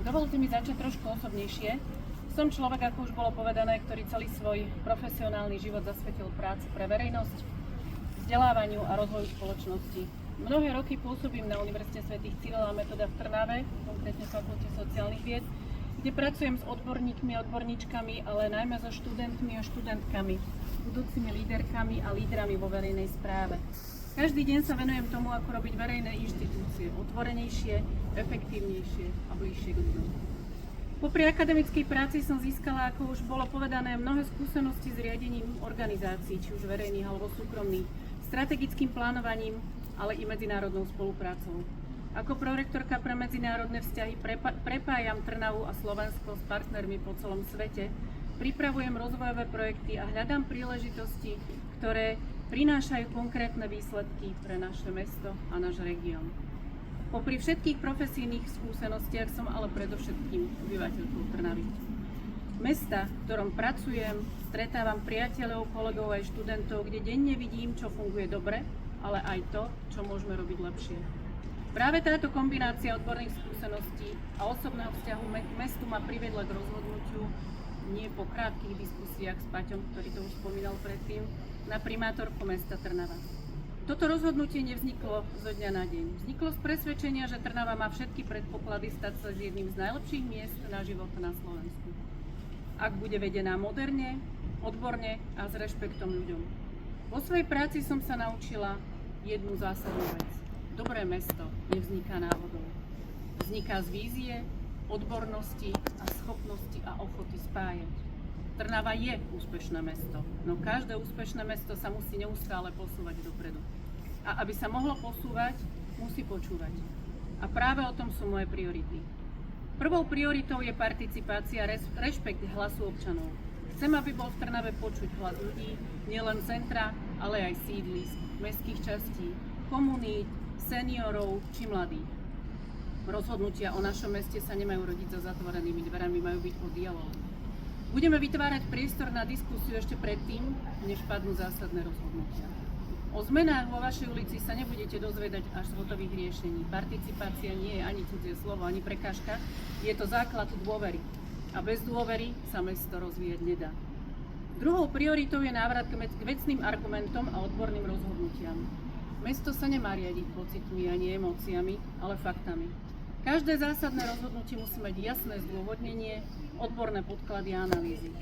Dovolte mi začať trošku osobnejšie. Som človek, ako už bolo povedané, ktorý celý svoj profesionálny život zasvetil práci pre verejnosť, vzdelávaniu a rozvoju spoločnosti. Mnohé roky pôsobím na Univerzite svätých Cyrila a Metoda v Trnave, konkrétne v Fakulte sociálnych vied, kde pracujem s odborníkmi a odborníčkami, ale najmä so študentmi a študentkami, budúcimi líderkami a lídrami vo verejnej správe. Každý deň sa venujem tomu, ako robiť verejné inštitúcie otvorenejšie, efektívnejšie a bližšie k ľuďom. Popri akademickej práci som získala, ako už bolo povedané, mnohé skúsenosti s riadením organizácií, či už verejných alebo súkromných, strategickým plánovaním, ale i medzinárodnou spoluprácou. Ako prorektorka pre medzinárodné vzťahy prepájam Trnavu a Slovensko s partnermi po celom svete, pripravujem rozvojové projekty a hľadám príležitosti, ktoré prinášajú konkrétne výsledky pre naše mesto a náš región. Popri všetkých profesijných skúsenostiach som ale predovšetkým obyvateľkou Trnavy. Mesta, v ktorom pracujem, stretávam priateľov, kolegov aj študentov, kde denne vidím, čo funguje dobre, ale aj to, čo môžeme robiť lepšie. Práve táto kombinácia odborných skúseností a osobného vzťahu k mestu ma priviedla k rozhodnutiu, nie po krátkych diskusiách s Paťom, ktorý to už spomínal predtým, na primátorku mesta Trnava. Toto rozhodnutie nevzniklo zo dňa na deň. Vzniklo z presvedčenia, že Trnava má všetky predpoklady stať sa z jedným z najlepších miest na život na Slovensku. Ak bude vedená moderne, odborne a s rešpektom ľuďom. Vo svojej práci som sa naučila jednu zásadnú vec. Dobré mesto nevzniká náhodou. Vzniká z vízie, odbornosti a schopnosti a ochoty spájať. Trnava je úspešné mesto, no každé úspešné mesto sa musí neustále posúvať dopredu. A aby sa mohlo posúvať, musí počúvať. A práve o tom sú moje priority. Prvou prioritou je participácia, rešpekt hlasu občanov. Chcem, aby bol v Trnave počuť hlas ľudí, nielen centra, ale aj sídlisk, mestských častí, komunít, seniorov či mladých. Rozhodnutia o našom meste sa nemajú rodiť za zatvorenými dverami, majú byť o dialógu. Budeme vytvárať priestor na diskusiu ešte predtým, než padnú zásadné rozhodnutia. O zmenách vo vašej ulici sa nebudete dozvedať až z hotových riešení. Participácia nie je ani cudzie slovo, ani prekážka, je to základ dôvery. A bez dôvery sa mesto rozvíjať nedá. Druhou prioritou je návrat k vecným argumentom a odborným rozhodnutiam. Mesto sa nemá riadiť pocitmi ani emóciami, ale faktami. Každé zásadné rozhodnutie musí mať jasné zdôvodnenie, odborné podklady a analýzy.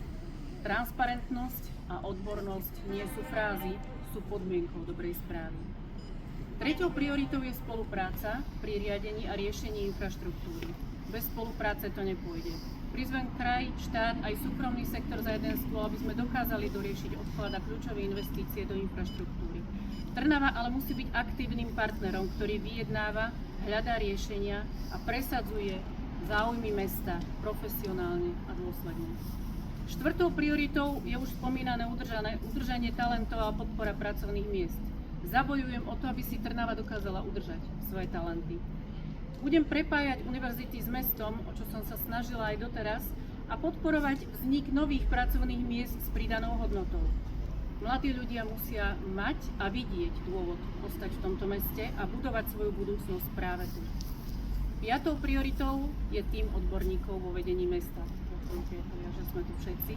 Transparentnosť a odbornosť nie sú frázy, sú podmienkou dobrej správy. Treťou prioritou je spolupráca pri riadení a riešení infraštruktúry. Bez spolupráce to nepôjde. Prizvem kraj, štát aj súkromný sektor za jeden stôl, aby sme dokázali doriešiť odklad a kľúčové investície do infraštruktúry. Trnava ale musí byť aktívnym partnerom, ktorý vyjednáva, hľadá riešenia a presadzuje záujmy mesta profesionálne a dôsledne. Štvrtou prioritou je už spomínané udržanie talentov a podpora pracovných miest. Zabojujem o to, aby si Trnava dokázala udržať svoje talenty. Budem prepájať univerzity s mestom, o čo som sa snažila aj doteraz, a podporovať vznik nových pracovných miest s pridanou hodnotou. Mladí ľudia musia mať a vidieť dôvod ostať v tomto meste a budovať svoju budúcnosť práve tu. Piatou prioritou je tím odborníkov vo vedení mesta. Že sme tu všetci.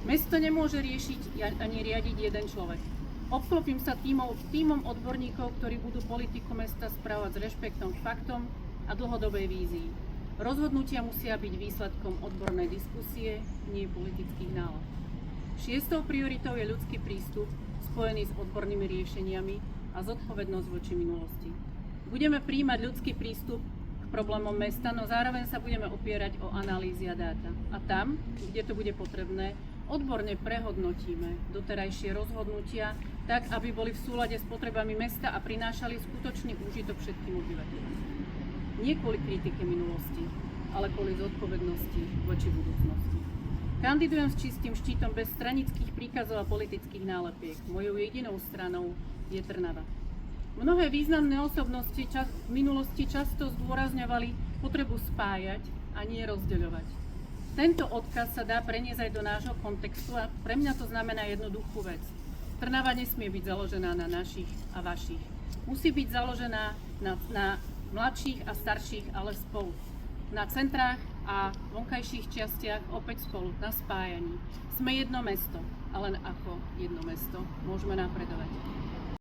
Mesto nemôže riešiť ani riadiť jeden človek. Obklopím sa tímom odborníkov, ktorí budú politiku mesta správať s rešpektom k faktom a dlhodobej vízii. Rozhodnutia musia byť výsledkom odbornej diskusie, nie politických nálad. Šiestou prioritou je ľudský prístup, spojený s odbornými riešeniami a zodpovednosť voči minulosti. Budeme prijímať ľudský prístup k problémom mesta, no zároveň sa budeme opierať o analýzy a dáta. A tam, kde to bude potrebné, odborne prehodnotíme doterajšie rozhodnutia, tak aby boli v súlade s potrebami mesta a prinášali skutočný úžitok všetkým obyvateľom. Nie kvôli kritike minulosti, ale kvôli zodpovednosti voči budúcnosti. Kandidujem s čistým štítom bez stranických príkazov a politických nálepiek. Mojou jedinou stranou je Trnava. Mnohé významné osobnosti v minulosti často zdôrazňovali potrebu spájať a nie rozdeľovať. Tento odkaz sa dá preniesť aj do nášho kontextu a pre mňa to znamená jednoduchú vec. Trnava nesmie byť založená na našich a vašich. Musí byť založená na mladších a starších, ale spolu. Na centrách a a vonkajších častiach opäť spolu na spájaní. Sme jedno mesto, a len ako jedno mesto môžeme napredovať.